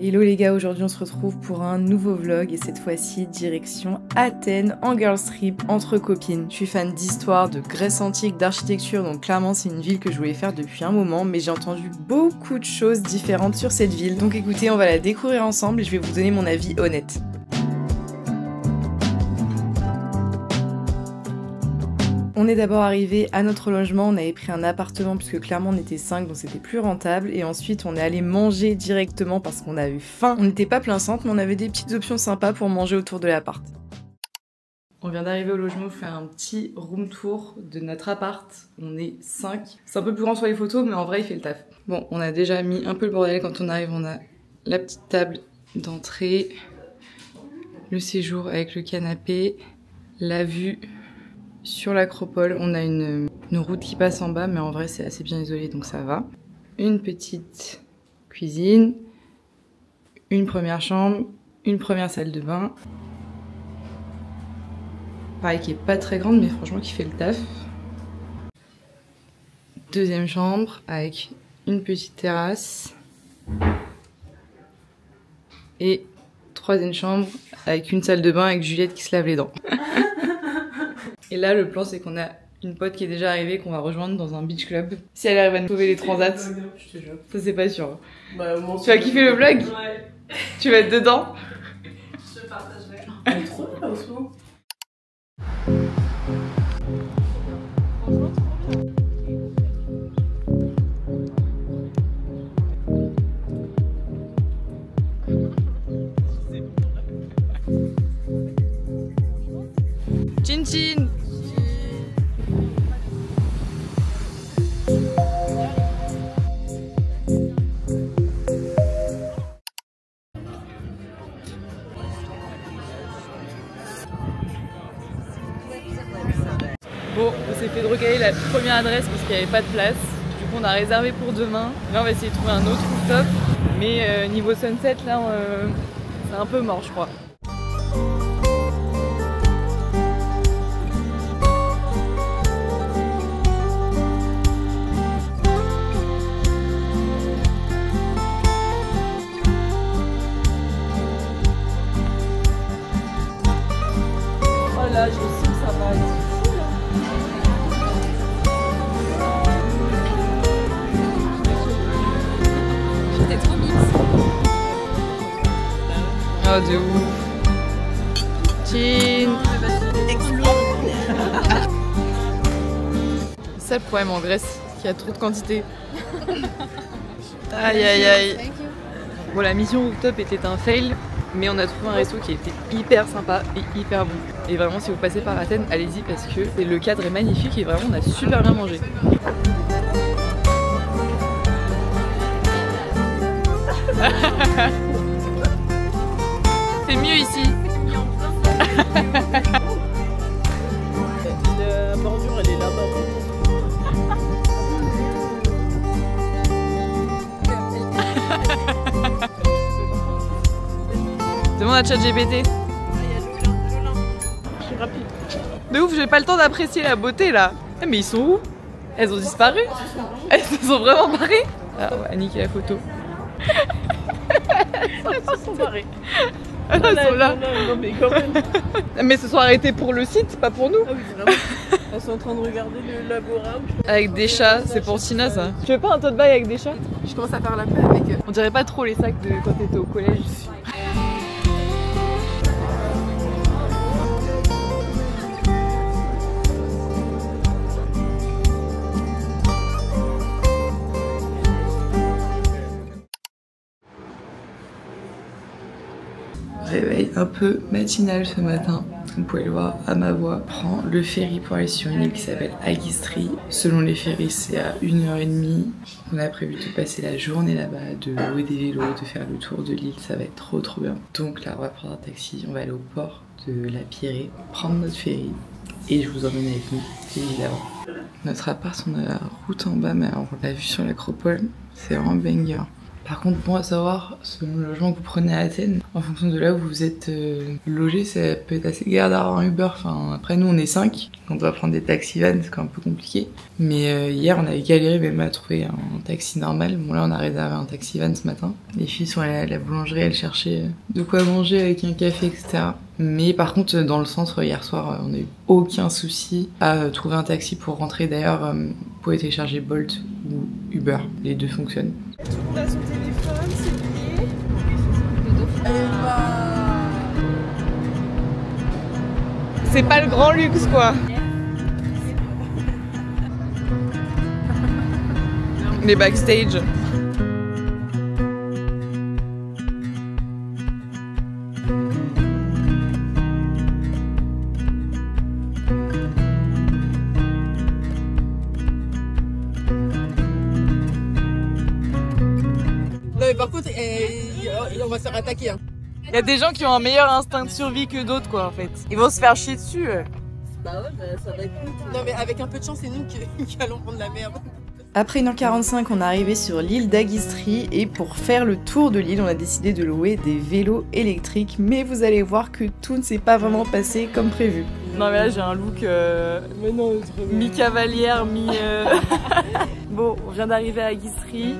Hello les gars, aujourd'hui on se retrouve pour un nouveau vlog et cette fois-ci direction Athènes en girls trip entre copines. Je suis fan d'histoire, de Grèce antique, d'architecture, donc clairement c'est une ville que je voulais faire depuis un moment, mais j'ai entendu beaucoup de choses différentes sur cette ville. Donc écoutez, on va la découvrir ensemble et je vais vous donner mon avis honnête. On est d'abord arrivé à notre logement, on avait pris un appartement puisque clairement on était 5 donc c'était plus rentable et ensuite on est allé manger directement parce qu'on avait faim. On n'était pas plein centre mais on avait des petites options sympas pour manger autour de l'appart. On vient d'arriver au logement, faire un petit room tour de notre appart. On est 5. C'est un peu plus grand sur les photos mais en vrai il fait le taf. Bon, on a déjà mis un peu le bordel quand on arrive, on a la petite table d'entrée, le séjour avec le canapé, la vue sur l'acropole. On a une route qui passe en bas mais en vrai c'est assez bien isolé donc ça va. Une petite cuisine, une première chambre, une première salle de bain. Pareil qui est pas très grande mais franchement qui fait le taf. Deuxième chambre avec une petite terrasse. Et troisième chambre avec une salle de bain avec Juliette qui se lave les dents. Et là, le plan, c'est qu'on a une pote qui est déjà arrivée, qu'on va rejoindre dans un beach club. Si elle arrive à nous sauver les transats, je te jure. Ça, c'est pas sûr. Bah, tu vas kiffer le vlog? Ouais. Tu vas être dedans? Je partagerai. Elle est trop bien, Oslo. Chin chin. Bon, on s'est fait recaler la première adresse parce qu'il n'y avait pas de place. Du coup, on a réservé pour demain. Là, on va essayer de trouver un autre rooftop. Mais niveau sunset, là, c'est un peu mort, je crois. Oh là, je sens que ça va être fou là. J'étais trop mix. Oh de ouf. Chin. C'est ça le problème en Grèce, qu'il y a trop de quantité. Aïe aïe aïe. Bon, la mission rooftop était un fail. Mais on a trouvé un resto qui était hyper sympa et hyper bon. Et vraiment si vous passez par Athènes, allez-y parce que le cadre est magnifique et vraiment on a super bien mangé. C'est mieux ici. La bordure elle est là-bas. Demande à ChatGPT. Je suis rapide. De ouf, j'ai pas le temps d'apprécier la beauté là. Eh, mais ils sont où? Elles ont disparu? Elles se sont vraiment barrées? Ah, on va niquer la photo. Elles se sont barrées. Elles sont là. Non mais quand même. Mais elles se sont arrêtées pour le site, pas pour nous. Ah oui, vraiment. Elles sont en train de regarder le labora. Avec des chats, c'est pour Tina ça. Tu veux pas un tote bag avec des chats? Je commence à faire la paix avec eux. On dirait pas trop les sacs de quand t'étais au collège. Réveil un peu matinal ce matin. Vous pouvez le voir à ma voix. On prend le ferry pour aller sur une île qui s'appelle Agistri. Selon les ferries, c'est à 1h30. On a prévu de passer la journée là-bas, de louer des vélos, de faire le tour de l'île. Ça va être trop bien. Donc là, on va prendre un taxi. On va aller au port de la Pirée, prendre notre ferry. Et je vous emmène avec nous, évidemment. Notre appart, on a la route en bas, mais on l'a vu sur l'acropole. C'est vraiment banger. Par contre, bon à savoir, selon le logement que vous prenez à Athènes, en fonction de là où vous êtes logé, ça peut être assez galère d'avoir un Uber. Enfin, après nous on est 5, on doit prendre des taxis vans, c'est quand même un peu compliqué. Mais hier on avait galéré même à trouver un taxi normal. Bon là on a réservé un taxi van ce matin. Les filles sont allées à la boulangerie, elles cherchaient de quoi manger avec un café, etc. Mais par contre dans le centre hier soir, on n'a eu aucun souci à trouver un taxi pour rentrer. D'ailleurs, vous pouvez télécharger Bolt ou Uber, les deux fonctionnent. Tout le monde a son téléphone, c'est lié. C'est pas le grand luxe quoi. Les backstage. Non mais par contre, on va se faire attaquer. Hein. Il y a des gens qui ont un meilleur instinct de survie que d'autres quoi en fait. Ils vont se faire chier dessus. Bah ouais, bah, ça va être... Non mais avec un peu de chance, c'est nous qui allons prendre la merde. Après 1h45, on est arrivé sur l'île d'Agistri et pour faire le tour de l'île, on a décidé de louer des vélos électriques. Mais vous allez voir que tout ne s'est pas vraiment passé comme prévu. Non mais là j'ai un look mi-cavalière, mi... Bon, on vient d'arriver à Agistri.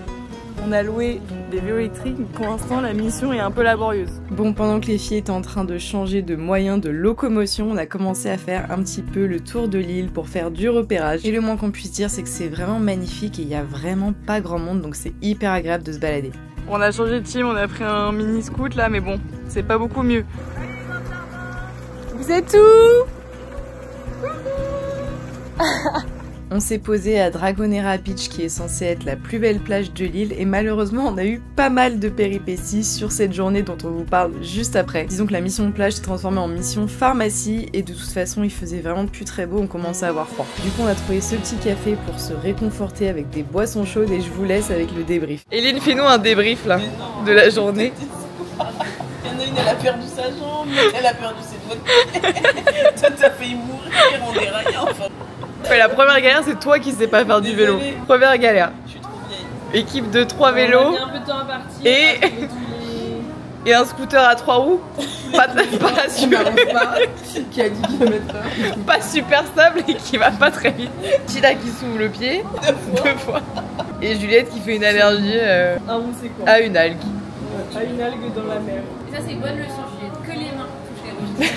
On a loué des vélos électriques, mais pour l'instant la mission est un peu laborieuse. Bon, pendant que les filles étaient en train de changer de moyen de locomotion, on a commencé à faire un petit peu le tour de l'île pour faire du repérage. Et le moins qu'on puisse dire, c'est que c'est vraiment magnifique et il y a vraiment pas grand monde, donc c'est hyper agréable de se balader. On a changé de team, on a pris un mini scoot là, mais bon, c'est pas beaucoup mieux. Vous êtes où? On s'est posé à Dragonera Beach qui est censée être la plus belle plage de l'île et malheureusement on a eu pas mal de péripéties sur cette journée dont on vous parle juste après. Disons que la mission de plage s'est transformée en mission pharmacie et de toute façon il faisait vraiment plus très beau, on commençait à avoir froid. Du coup on a trouvé ce petit café pour se réconforter avec des boissons chaudes et je vous laisse avec le débrief. Eline, fais-nous un débrief là de la journée. Il y en a une, elle a perdu sa jambe, elle a perdu ses doigts. Toi t'as failli mourir, on est rien enfin. Ouais, la première galère, c'est toi qui sais pas faire du vélo. Première galère. Je suis trop vieille. Équipe de 3 vélos. On a mis un peu de temps à partir. Et un scooter à 3 roues. Pas super. Qui a 10 km/h. Pas super stable et qui va pas très vite. Tila qui s'ouvre le pied. 2 fois. Et Juliette qui fait une allergie Ah bon, c'est quoi? à une algue. À une algue dans la mer. Et ça c'est une bonne leçon, Juliette. Que les mains touchent les roches.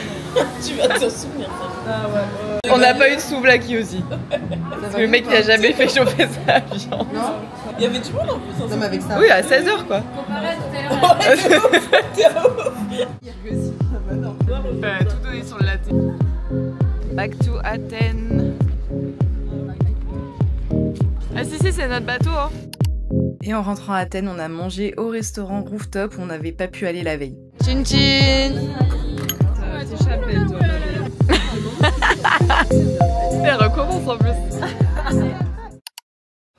Tu vas t'en souvenir ça. Ah ouais. On n'a pas eu de souvlaki aussi. Parce que le mec il a jamais fait chauffer sa viande. Non. Il y avait du monde en plus. Non mais avec ça. Oui, à 16h quoi. Comparé à tout à l'heure. Tout donné sur le latte. Back to Athènes. Ah si c'est notre bateau hein. Et en rentrant à Athènes, on a mangé au restaurant Rooftop où on n'avait pas pu aller la veille. Chin chin. Elle recommence en plus.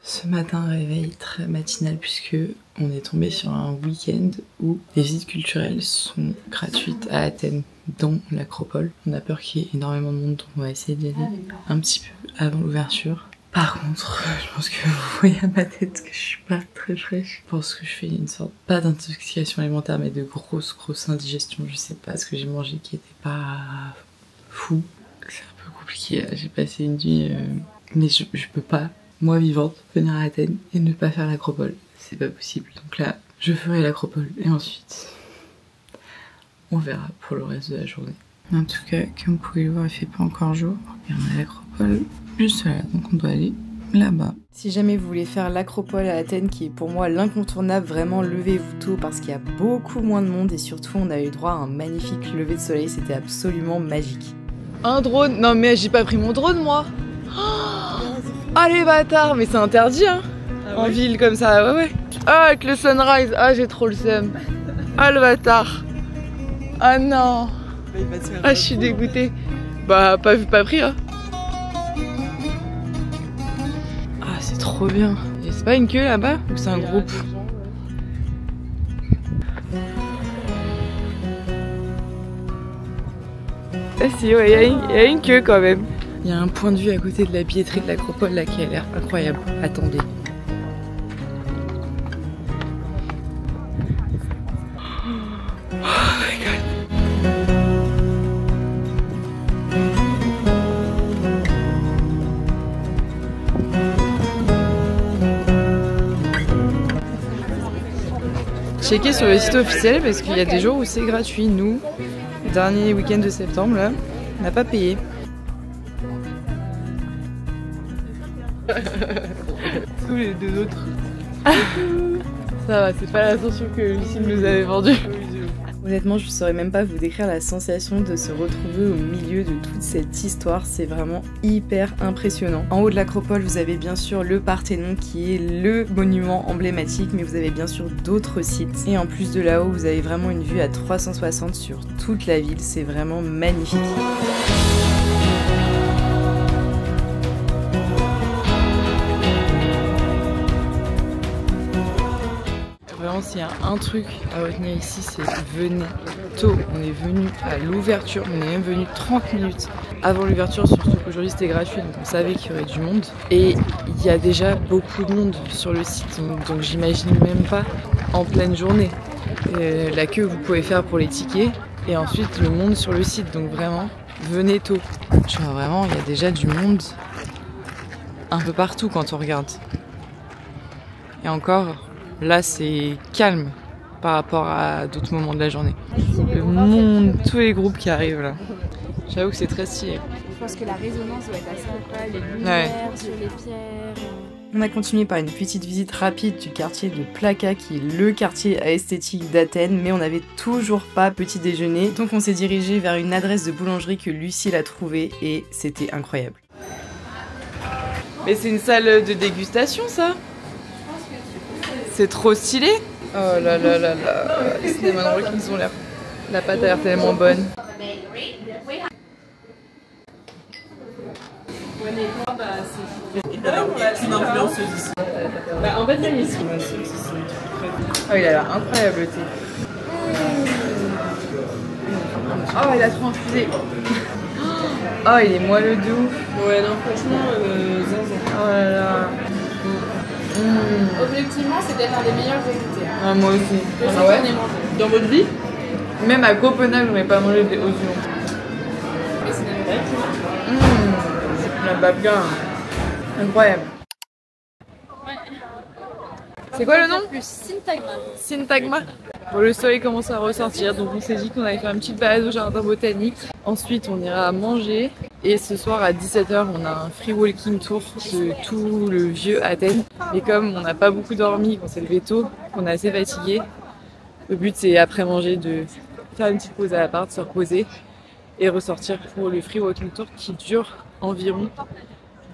Ce matin, réveil très matinal puisque on est tombé sur un week-end où les visites culturelles sont gratuites à Athènes, dont l'Acropole. On a peur qu'il y ait énormément de monde, donc on va essayer d'y aller un petit peu avant l'ouverture. Par contre, je pense que vous voyez à ma tête que je suis pas très fraîche. Je pense que je fais une sorte, pas d'intoxication alimentaire, mais de grosse indigestion. Je sais pas ce que j'ai mangé qui était pas fou. C'est un peu compliqué, j'ai passé une nuit, mais je peux pas, moi vivante, venir à Athènes et ne pas faire l'Acropole. C'est pas possible. Donc là, je ferai l'Acropole et ensuite, on verra pour le reste de la journée. En tout cas, comme vous pouvez le voir, il fait pas encore jour. Et on a l'Acropole juste là, donc on doit aller là-bas. Si jamais vous voulez faire l'Acropole à Athènes, qui est pour moi l'incontournable, vraiment levez-vous tôt parce qu'il y a beaucoup moins de monde et surtout on a eu droit à un magnifique lever de soleil, c'était absolument magique. Un drone? Non mais j'ai pas pris mon drone moi. Ah les bâtards, mais c'est interdit hein. En ville comme ça, ouais. Ah avec le sunrise, ah j'ai trop le seum. Ah le bâtard. Ah non. Ah je suis dégoûtée. Bah pas vu pas pris hein. Ah c'est trop bien. Et c'est pas une queue là-bas ou c'est un groupe? Ah si ouais, il y a une queue quand même. Il y a un point de vue à côté de la billetterie de l'Acropole là qui a l'air incroyable. Attendez. checker sur le site officiel parce qu'il y a des jours où c'est gratuit. Nous, le dernier week-end de septembre, là, on n'a pas payé. Tous les deux autres. Ça va, c'est pas l'ascension que Lucille nous avait vendue. Honnêtement, je ne saurais même pas vous décrire la sensation de se retrouver au milieu de toute cette histoire. C'est vraiment hyper impressionnant. En haut de l'acropole, vous avez bien sûr le Parthénon qui est le monument emblématique, mais vous avez bien sûr d'autres sites. Et en plus de là-haut, vous avez vraiment une vue à 360 sur toute la ville. C'est vraiment magnifique. Vraiment, s'il y a un truc à retenir ici, c'est venez tôt. On est venu à l'ouverture, on est même venu 30 minutes avant l'ouverture, surtout qu'aujourd'hui c'était gratuit, donc on savait qu'il y aurait du monde. Et il y a déjà beaucoup de monde sur le site, donc j'imagine même pas en pleine journée. La queue que vous pouvez faire pour les tickets, et ensuite le monde sur le site, donc vraiment, venez tôt. Genre vraiment, il y a déjà du monde un peu partout quand on regarde. Et encore... Là, c'est calme par rapport à d'autres moments de la journée. Le monde, tous les groupes qui arrivent là. J'avoue que c'est très stylé. Je pense que la résonance doit être assez incroyable, les lumières sur les pierres. On a continué par une petite visite rapide du quartier de Plaka, qui est le quartier à esthétique d'Athènes, mais on n'avait toujours pas petit déjeuner. Donc on s'est dirigé vers une adresse de boulangerie que Lucille a trouvée et c'était incroyable. Mais c'est une salle de dégustation ça ? C'est trop stylé. Oh là là là là. Les cinémas de Rocky ont l'air. La pâte a l'air tellement bonne. C'est une influenceuse ici. En fait, il est ici. Oh, il a l'air incroyable le thé. Oh, il a trop infusé. Oh, il est moelleux de ouf. Ouais, non, franchement, zinzin. Oh là là. Objectivement, c'est peut-être un des meilleurs que j'ai goûté. Ah, moi aussi. Ah ouais. Dans votre vie? Même à Copenhague, je n'aurais pas mangé des oignons. Mais c'est La babga. Incroyable. Ouais. C'est quoi le nom? Plus Syntagma. Syntagma. Bon, le soleil commence à ressortir, donc on s'est dit qu'on allait faire une petite balade au jardin botanique. Ensuite, on ira manger. Et ce soir à 17 h, on a un free walking tour de tout le vieux Athènes. Et comme on n'a pas beaucoup dormi, qu'on s'est levé tôt, qu'on est assez fatigué, le but c'est après manger de faire une petite pause à l'appart, se reposer et ressortir pour le free walking tour qui dure environ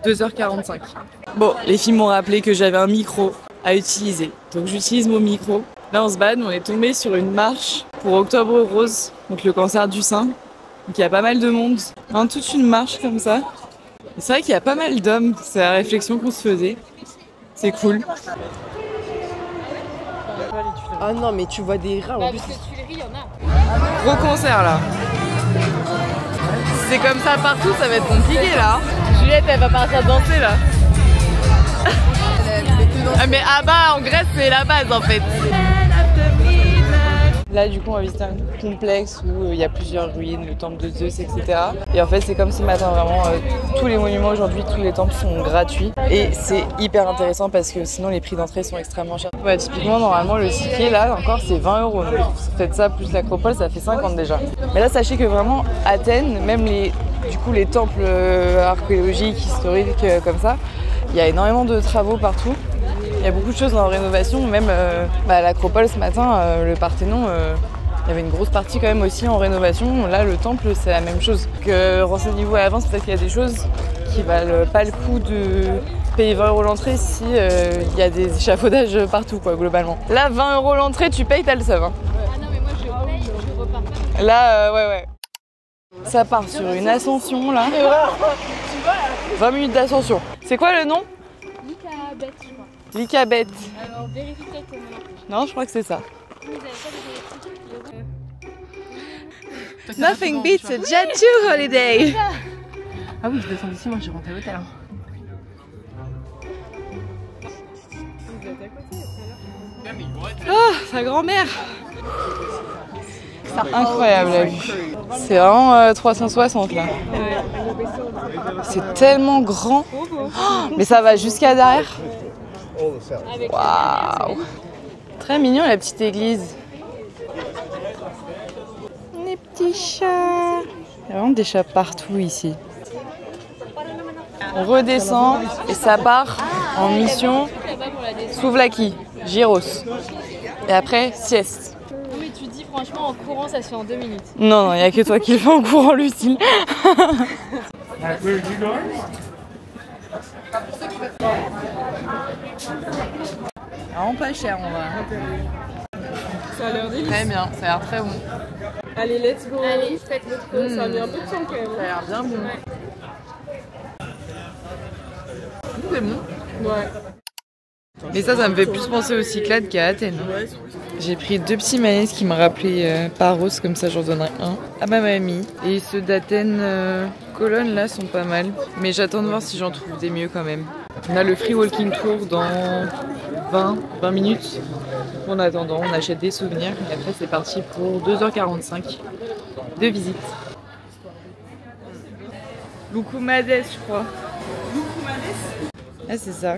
2h45. Bon, les filles m'ont rappelé que j'avais un micro à utiliser, donc j'utilise mon micro. Là on se balade, on est tombé sur une marche pour Octobre Rose, donc le cancer du sein. Donc il y a pas mal de monde, toute une marche comme ça. C'est vrai qu'il y a pas mal d'hommes, c'est la réflexion qu'on se faisait. C'est cool. Ah non, mais tu vois des rats en plus. Les Tuileries, il y en a. Gros concert là. Si c'est comme ça partout, ça va être compliqué là. Juliette elle va partir danser là. Ah mais Abba en Grèce c'est la base en fait. Là du coup on va visiter un complexe où il y a plusieurs ruines, le temple de Zeus, etc. Et en fait c'est comme ce matin, vraiment tous les monuments aujourd'hui, tous les temples sont gratuits. Et c'est hyper intéressant parce que sinon les prix d'entrée sont extrêmement chers. Ouais, typiquement normalement le ticket là encore c'est 20 €. Peut-être ça plus l'acropole ça fait 50 déjà. Mais là sachez que vraiment Athènes, même les temples archéologiques, historiques comme ça, il y a énormément de travaux partout. Il y a beaucoup de choses en rénovation, même à l'acropole ce matin, le Parthénon, il y avait une grosse partie quand même aussi en rénovation. Là, le temple, c'est la même chose. Renseignez-vous à l'avance, peut-être qu'il y a des choses qui valent pas le coup de payer 20 € l'entrée si il y a des échafaudages partout, quoi, globalement. Là, 20 € l'entrée, tu payes, t'as le seum. Hein. Ah non, mais moi je paye, je repars. Là, ouais. Ça part sur une ascension, là. 20 minutes d'ascension. C'est quoi le nom? Lycabette, je crois. Lycabette. Alors vérifie peut-être comment. Non, je crois que c'est ça. Vous n'avez pas des Nothing beats a Jet 2 holiday. Ah oui, je descends d'ici, moi j'ai rentré à l'hôtel. Hein. Oh, sa grand-mère. Incroyable la vue. C'est vraiment 360 là. C'est tellement grand. Oh, mais ça va jusqu'à derrière. Waouh. Très mignon la petite église. Les petits chats. Il y a vraiment des chats partout ici. On redescend et ça part en mission Souvlaki, Gyros. Et après, sieste. Oui, tu dis franchement en courant ça se fait en 2 minutes. Non, il n'y a que toi qui le fais en courant, Lucille. Vraiment pas cher, on va. Ça a l'air délicieux. Très bien, ça a l'air très bon. Allez, let's go. Allez, faites votre course. Ça a mis un peu de temps quand même. Ça a l'air bien bon. C'est bon. Ouais. Mais ça me fait plus penser au Cyclades qu'à Athènes. J'ai pris 2 petits mayonnaise qui me rappelaient Paros, comme ça j'en donnerai un à ma mamie. Et ceux d'Athènes, Cologne là sont pas mal. Mais j'attends de voir si j'en trouve des mieux quand même. On a le free walking tour dans 20 minutes. En attendant, on achète des souvenirs et après c'est parti pour 2h45 de visite. Loukoumades, je crois. Loukoumades ? Ah, c'est ça.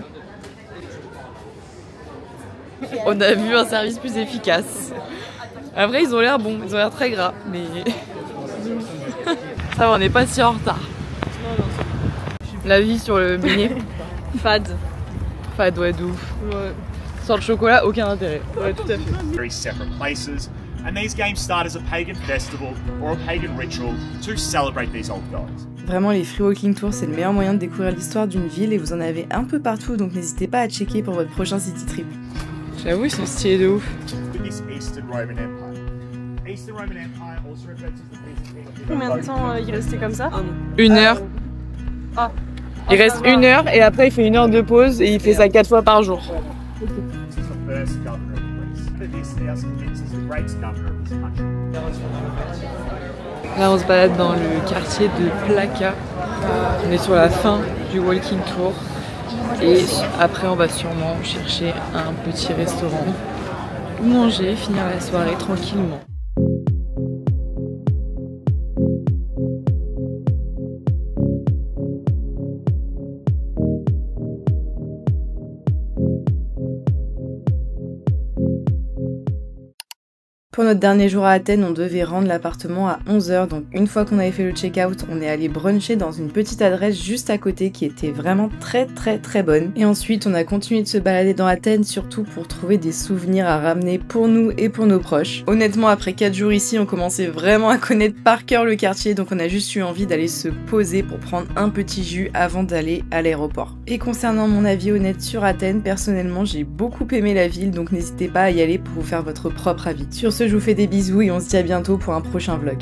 On a vu un service plus efficace. Après, ils ont l'air bons, ils ont l'air très gras, mais ça va, on n'est pas si en retard. La vie sur le beignet. Fade. Fade, ouais, de ouf. Ouais. Sans le chocolat, aucun intérêt. Ouais, tout à fait. Very separate places, and these games start as a pagan festival or a pagan ritual to celebrate these old gods. Vraiment, les free walking tours, c'est le meilleur moyen de découvrir l'histoire d'une ville et vous en avez un peu partout, donc n'hésitez pas à checker pour votre prochain city trip. J'avoue, ils sont stylés de ouf. With this Eastern Roman Empire. Eastern Roman Empire also refers to the Byzantine. Combien de temps il restait comme ça? 1 heure. Ah. Il reste 1 heure et après il fait 1 heure de pause et il fait ça 4 fois par jour. This is the first governor of Greece. For this, they are convinced is the greatest governor of this country. Là on se balade dans le quartier de Plaka. On est sur la fin du walking tour. Et après on va sûrement chercher un petit restaurant où manger, finir la soirée tranquillement. Pour notre dernier jour à Athènes, on devait rendre l'appartement à 11h, donc une fois qu'on avait fait le check-out, on est allé bruncher dans une petite adresse juste à côté qui était vraiment très bonne. Et ensuite, on a continué de se balader dans Athènes, surtout pour trouver des souvenirs à ramener pour nous et pour nos proches. Honnêtement, après 4 jours ici, on commençait vraiment à connaître par cœur le quartier, donc on a juste eu envie d'aller se poser pour prendre un petit jus avant d'aller à l'aéroport. Et concernant mon avis honnête sur Athènes, personnellement, j'ai beaucoup aimé la ville, donc n'hésitez pas à y aller pour vous faire votre propre avis. Sur ce, je vous fais des bisous et on se dit à bientôt pour un prochain vlog.